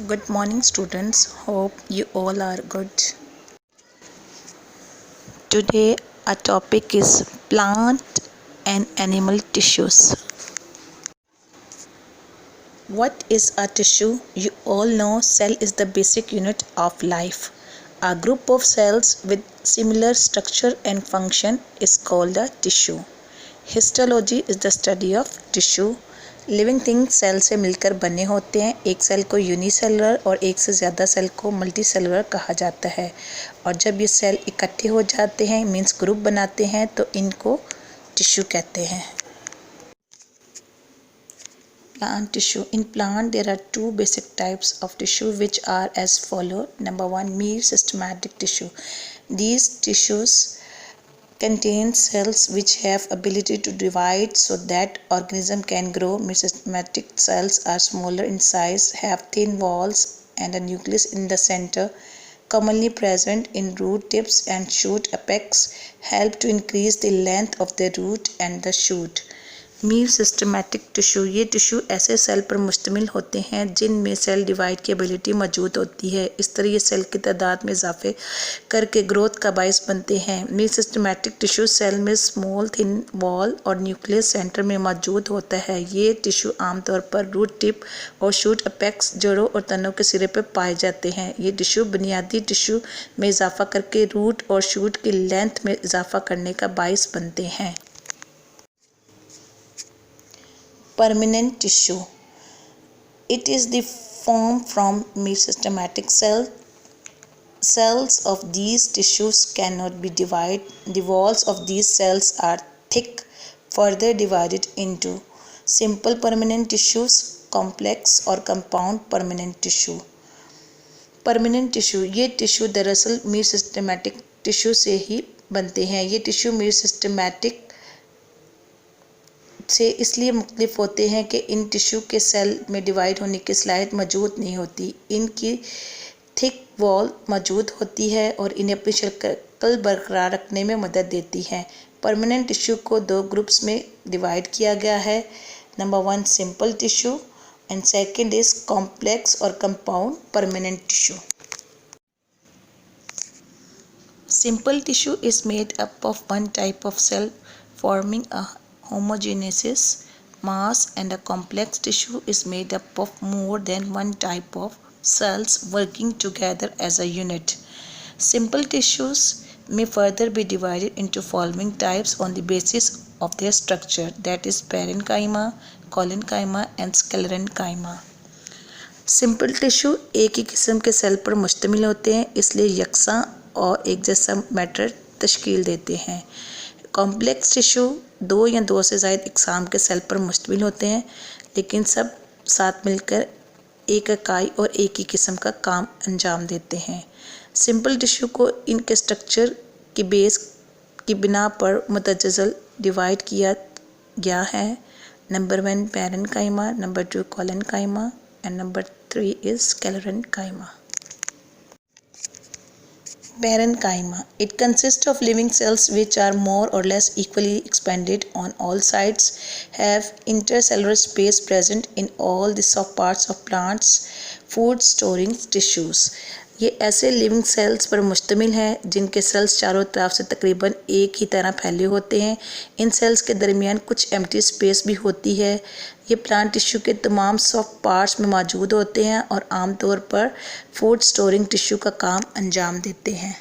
Good morning, students. Hope you all are good. Today, our topic is plant and animal tissues. What is a tissue? You all know cell is the basic unit of life. A group of cells with similar structure and function is called a tissue. Histology is the study of tissue. Living thing cell से मिलकर बने होते हैं। एक cell को unicellular और एक से ज़्यादा सेल को मल्टीसेलुलर कहा जाता है। और जब ये सेल इकट्ठे हो जाते हैं मीन्स ग्रुप बनाते हैं तो इनको टिश्यू कहते हैं। Plant tissue. In plant there are two basic types of tissue which are as follow. Number one, mesosystematic tissue. These tissues contain cells which have ability to divide so that organism can grow. Mesosystematic cells are smaller in size, have thin walls and a nucleus in the center, commonly present in root tips and shoot apex, help to increase the length of the root and the shoot. Meristematic tissue, ये tissue ऐसे cell पर मुश्तमिल होते हैं जिनमें cell divide की ability मौजूद होती है। इस तरह ये सेल की तादाद में इजाफे करके ग्रोथ का बायस बनते हैं। मेसोस्टेमेटिक टिश्यू सेल में स्मॉल थिन वॉल और न्यूक्लियस सेंटर में मौजूद होता है। ये टिश्यू आमतौर पर रूट टिप और शूट अपेक्स जड़ों और तनों के सिरे पर पाए जाते हैं। ये टिश्यू बुनियादी टिश्यू में इजाफा करके रूट और शूट की लेंथ में इजाफा करने का बायस बनते हैं। Permanent tissue. It is the form from mesosystematic cell. Cells of these tissues cannot be divided. The walls of these cells are thick, further divided into simple permanent tissues, complex or compound permanent tissue. Permanent tissue, ये tissue दरअसल मेसोस्टेमेटिक tissue से ही बनते हैं। ये tissue मेसोस्टेमेटिक से इसलिए मुख्तलिफ होते हैं कि इन टिश्यू के सेल में डिवाइड होने की सलाहियत मौजूद नहीं होती। इनकी थिक वॉल मौजूद होती है और इन्हें अपनी शक्ल बरकरार रखने में मदद देती है। परमानेंट टिश्यू को दो ग्रुप्स में डिवाइड किया गया है। Number one, simple tissue and second is complex और compound permanent tissue. Simple tissue is made up of one type of cell forming a homogeneous mass, and a complex tissue is made up of more than one type of cells working together as a unit. Simple tissues may further be divided into following types on the basis of their structure, that is parenchyma, collenchyma and sclerenchyma. Simple tissue एक ही किस्म के cell पर मुश्तमिल होते हैं, इसलिए यकसा और एक जैसा मैटर तश्कील देते हैं। कॉम्प्लेक्स टिश्यू दो या दो से ज़ायद इकसाम के सेल पर मुश्तमिल होते हैं, लेकिन सब साथ मिलकर एक इकाई और एक ही किस्म का काम अंजाम देते हैं। सिंपल टिश्यू को इनके स्ट्रक्चर की बेस की बिना पर मुतज़्ज़ल डिवाइड किया गया है। Number one, parenchyma, number two, collenchyma and number three is sclerenchyma. Parenchyma. It consists of living cells which are more or less equally expanded on all sides, have intercellular space present in all the soft parts of plants, food storing tissues. ये ऐसे living cells पर मुश्तमिल है जिनके sales चारों तरफ से तकरीबन एक ही तरह फैले होते हैं। इन सेल्स के दरमियान कुछ एम्प्टी स्पेस भी होती है। ये प्लांट टिश्यू के तमाम सॉफ्ट पार्ट्स में मौजूद होते हैं और आमतौर पर फूड स्टोरिंग टिश्यू का काम अंजाम देते हैं।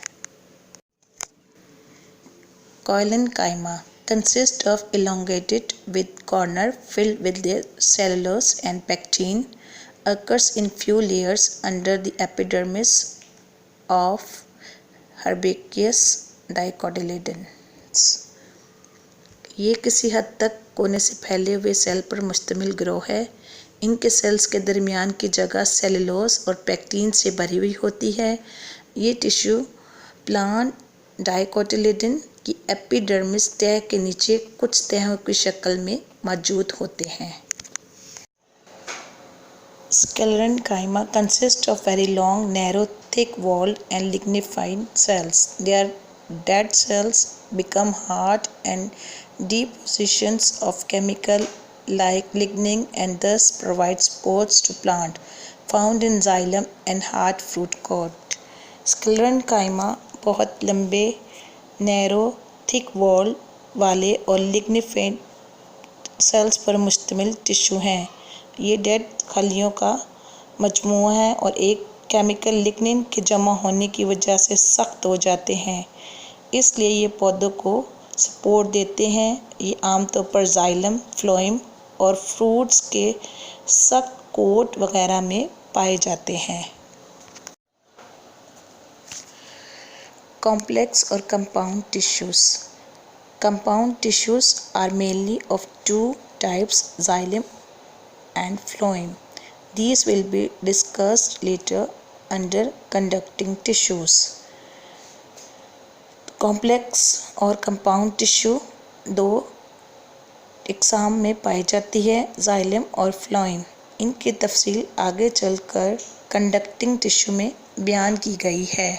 Collenchyma consists of elongated with corner filled with their cellulose and pectin, occurs in few layers under the epidermis of herbaceous dicotyledons. ये किसी हद तक कोने से फैले हुए सेल पर मुश्तमिल ग्रोह है। इनके सेल्स के दरमियान की जगह सेलुलोज और पेक्टिन से भरी हुई होती है। ये टिश्यू प्लांट डाइकोटिलेडन की एपिडर्मिस तह के नीचे कुछ तहों की शक्ल में मौजूद होते हैं। Sclerenchyma consists of very long, narrow, thick-walled and lignified cells. Their dead cells become hard and depositions of chemical like lignin and thus provide spores to plant. Found in xylem and hard fruit coat. Sclerenchyma बहुत लंबे, narrow, thick wall वाले और लिग्निफेंट sales पर मुश्तमिल tissue हैं। ये dead खलियों का मजमूआ है और एक केमिकल लिग्निन के जमा होने की वजह से सख्त हो जाते हैं, इसलिए ये पौधों को सपोर्ट देते हैं। ये आमतौर पर जाइलम, फ्लोएम और फ्रूट्स के सख्त कोट वगैरह में पाए जाते हैं। कॉम्प्लेक्स और compound tissues. Compound tissues are mainly of two types, xylem and phloem. These will be discussed later under conducting tissues. Complex और कंपाउंड टिश्यू दो इकसाम में पाई जाती है, जाइलम और फ्लोएम। इनकी तफसील आगे चलकर कंडक्टिंग टिश्यू में बयान की गई है।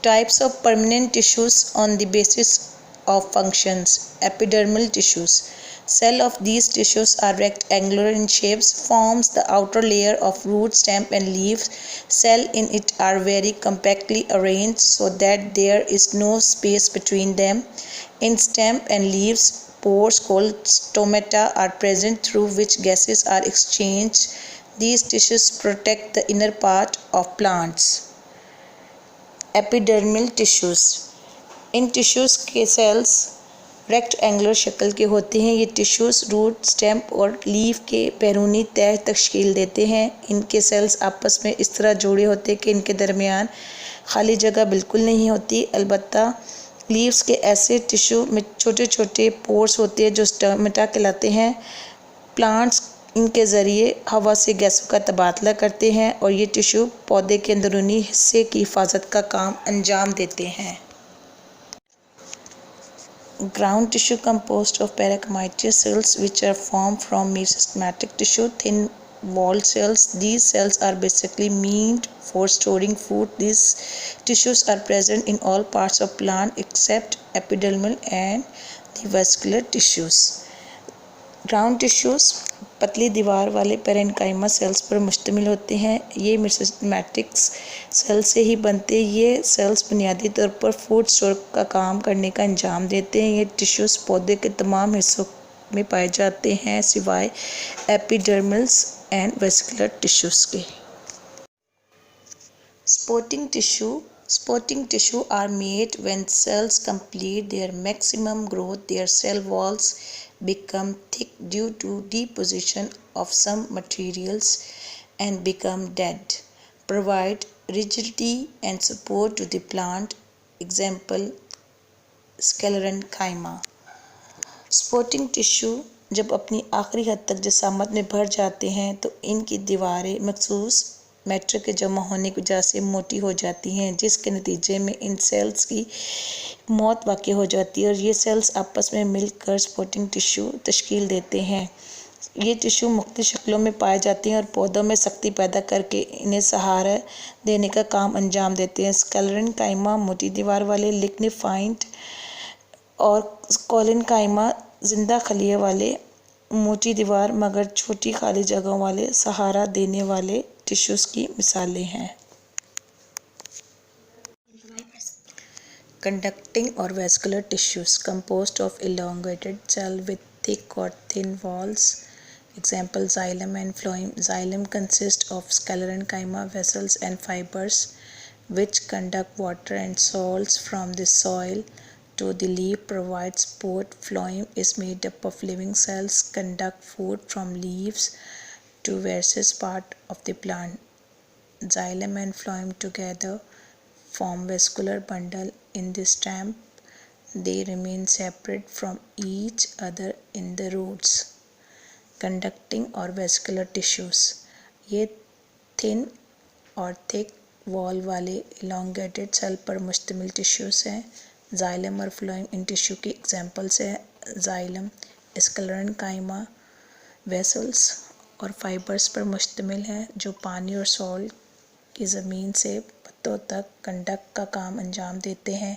Types of permanent tissues on the basis of functions. Epidermal tissues. Cell of these tissues are rectangular in shapes, forms the outer layer of root, stem and leaves. Cell in it are very compactly arranged so that there is no space between them. In stem and leaves, pores called stomata are present through which gases are exchanged. These tissues protect the inner part of plants. Epidermal tissues. In tissues के sales rectangular शक्ल के होते हैं। ये tissues root, stem और leaf के बैरूनी तह तश्कील देते हैं। इनके सेल्स आपस में इस तरह जुड़े होते हैं कि इनके दरमियान खाली जगह बिल्कुल नहीं होती। अलबत्ता लीव्स के ऐसे टिश्यू में छोटे छोटे पोर्स होते हैं जो स्टोमेटा कहलाते हैं। प्लांट्स इनके ज़रिए हवा से गैसों का तबादला करते हैं और ये टिश्यू पौधे के अंदरूनी हिस्से की हिफाजत का काम अंजाम देते हैं। Ground tissue composed of parenchymatous cells which are formed from mesosomatic tissue, thin walled cells. These cells are basically meant for storing food. These tissues are present in all parts of plant except epidermal and the vascular tissues. Ground tissues पतली दीवार वाले parenchyma sales पर मुश्तमिल होते हैं। ये मेसोसोमैटिक cell से ही बनते हैं। ये सेल्स बुनियादी तौर पर फूड स्टोर का काम करने का अंजाम देते हैं। ये टिश्यूज़ पौधे के तमाम हिस्सों में पाए जाते हैं सिवाय एपिडर्मल्स एंड वेस्कुलर टिश्यूज़ के। Sporting tissue are made when cells complete their maximum growth. Their cell walls become thick due to deposition of some materials and become dead. Provide rigidity and support to the plant. Example, Sclerenchyma. Sporting tissue जब अपनी आखिरी हद तक जसामत में भर जाते हैं तो इनकी दीवारें मखसूस मैटर के जमा होने की वजह से मोटी हो जाती हैं, जिसके नतीजे में इन सेल्स की मौत वाक़ई हो जाती है और ये सेल्स आपस में मिलकर स्पोर्टिंग टिश्यू तश्कील देते हैं। ये टिश्यू मुख्तलिफ शक्लों में पाए जाते हैं और पौधों में सख्ती पैदा करके इन्हें सहारा देने का काम अंजाम देते हैं। स्क्लेरेन्काइमा मोटी दीवार वाले, लिग्निफाइड और स्क्लेरेन्काइमा जिंदा खलिए वाले, मोटी दीवार मगर छोटी खाली जगहों वाले, सहारा देने वाले टिश्यूज़ की मिसालें हैं। कंडक्टिंग और vascular tissues composed of elongated cell with thick or thin walls. Example, xylem and phloem. Xylem consists of sclerenchyma vessels and fibers which conduct water and salts from the soil to the leaf, provide support. Phloem is made up of living cells, conduct food from leaves to various parts of the plant. Xylem and phloem together form vascular bundle in the stem. They remain separate from each other in the roots. Conducting और vascular tissues, ये thin और thick wall वाले elongated cell पर मुश्तमिल tissues हैं। Xylem और phloem in tissue की examples हैं। जाइलम स्क्लेरेन्काइमा वेसल्स और फाइबर्स पर मुश्तमिल है जो पानी और सॉल्ट की ज़मीन से पत्तों तक कंडक्ट का काम अंजाम देते हैं।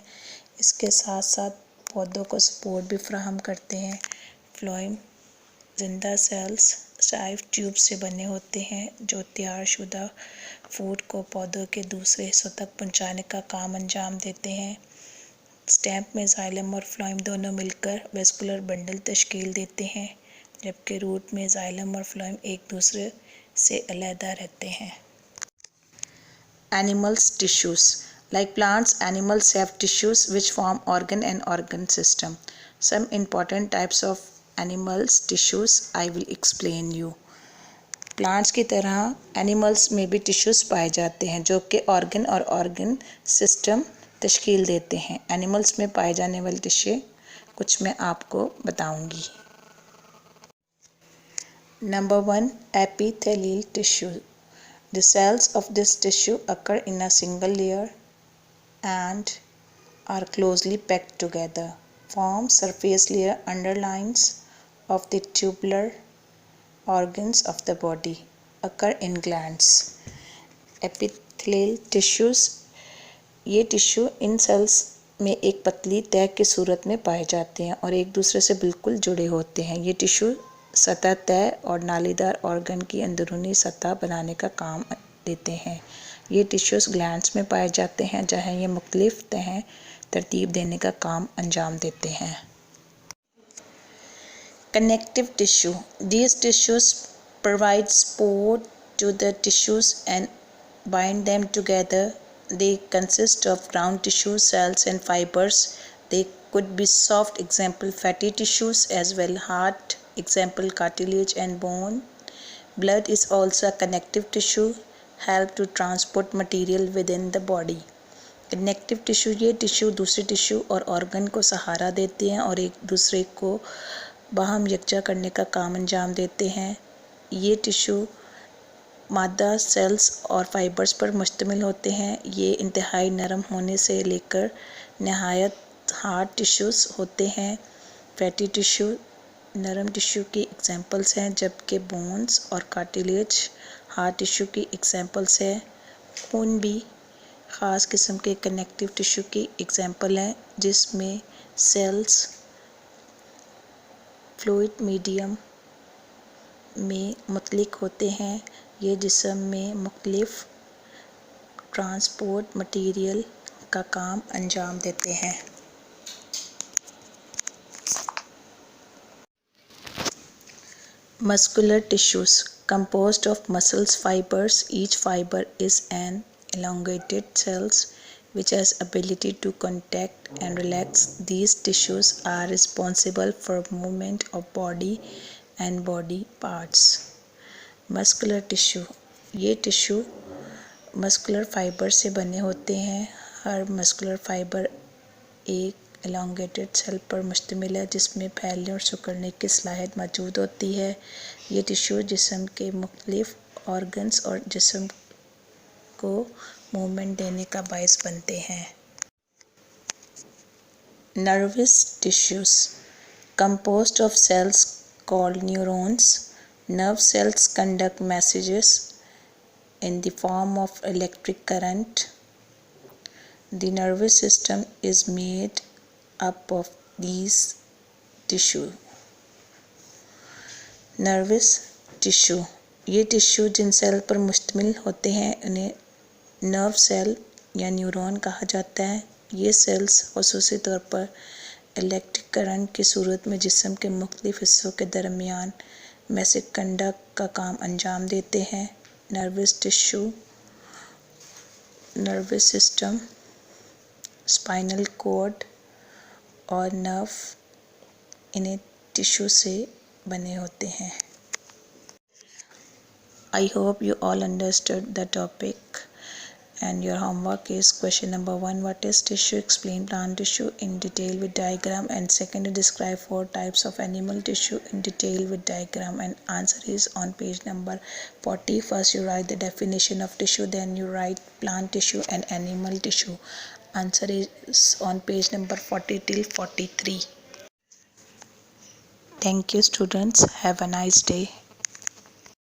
इसके साथ साथ पौधों को सपोर्ट भी फराहम करते हैं। फ्लोएम जिंदा सेल्स डाइजेस्टिव ट्यूब से बने होते हैं जो तैयारशुदा फूड को पौधों के दूसरे हिस्सों तक पहुंचाने का काम अंजाम देते हैं। स्टेम में जाइलम और फ्लोएम दोनों मिलकर वेस्कुलर बंडल तश्कील देते हैं, जबकि रूट में जाइलम और फ्लोएम एक दूसरे से अलहदा रहते हैं। Animals tissues. Like plants, animals have tissues which form organ and organ system. Some important types of animals tissues I will explain you. Plants की तरह animals में भी tissues पाए जाते हैं जो कि organ और organ system तश्कील देते हैं। Animals में पाए जाने वाले टिश्यू कुछ मैं आपको बताऊंगी। Number 1, epithelial tissue. The cells of this tissue occur in a single layer and are closely packed together, form surface layer underlines of the tubular organs of the body, occur in glands. Epithelial tissues, ये tissue in sales में एक पतली तह की सूरत में पाए जाते हैं और एक दूसरे से बिल्कुल जुड़े होते हैं। ये टिश्यू सतह तह और नालीदार ऑर्गन की अंदरूनी सतह बनाने का काम देते हैं। ये टिश्यूज़ ग्लैंड्स में पाए जाते हैं जहाँ ये मुख्तलिफ तहें तरतीब देने का काम अंजाम देते हैं। Connective tissue, these tissues provide support to the tissues and bind them together. They consist of ground tissue cells and fibres. They could be soft, example fatty tissues, as well hard, example cartilage and bone. Blood is also a connective tissue, help to transport material within the body. Connective tissue, ये tissue दूसरे tissue और organ को सहारा देते हैं और एक दूसरे को बाहम यकजा करने का काम अंजाम देते हैं। ये टिश्यू मादा सेल्स और फाइबर्स पर मुश्तमिल होते हैं। ये इंतहाई नरम होने से लेकर नहायत हार्ड टिश्यूज़ होते हैं। फैटी टिश्यू नरम टिश्यू की एग्जांपल्स हैं, जबकि बोन्स और कार्टिलेज हार्ड टिश्यू की एग्जांपल्स हैं। खून भी ख़ास किस्म के कनेक्टिव टिश्यू की एग्जांपल है जिसमें सेल्स फ्लूइड मीडियम में मुतलिक होते हैं। ये जिस्म में मुख्तलिफ ट्रांसपोर्ट मटीरियल का काम अंजाम देते हैं। Muscular tissues composed of muscles fibers. Each fiber is an elongated cells which has ability to contract and relax. These tissues are responsible for movement of body and body parts. Muscular tissue, ये tissue muscular fibre से बने होते हैं। हर muscular fibre एक elongated cell पर मुश्तमिल है जिसमें फैलने और सिकुड़ने की सलाहियत मौजूद होती है। ये टिश्यू जिस्म के मुख्तलिफ ऑर्गन्स और जिस्म को मूवमेंट देने का बायस बनते हैं। Nervous tissues composed of cells called neurons. Nerve cells conduct messages in the form of electric current. The nervous system is made up of these tissue. Nervous tissue, ये टिश्यू जिन cell पर मुश्तमिल होते हैं उन्हें नर्व सेल या neuron कहा जाता है। ये सेल्स ख़ुसूसी तौर पर इलेक्ट्रिक करंट की सूरत में जिस्म के मुख्तलिफ हिस्सों के दरमियान मैसेज कंडक्ट का काम अंजाम देते हैं। Nervous tissue, nervous system, spinal cord और नर्व इन्हें टिश्यू से बने होते हैं। I hope you all understood the topic and your homework is question number 1, what is tissue? Explain plant tissue in detail with diagram, and second, describe 4 types of animal tissue in detail with diagram, and answer is on page number 40. First you write the definition of tissue, then you write plant tissue and animal tissue. Answer is on page number 40 till 43. Thank you students. Have a nice day.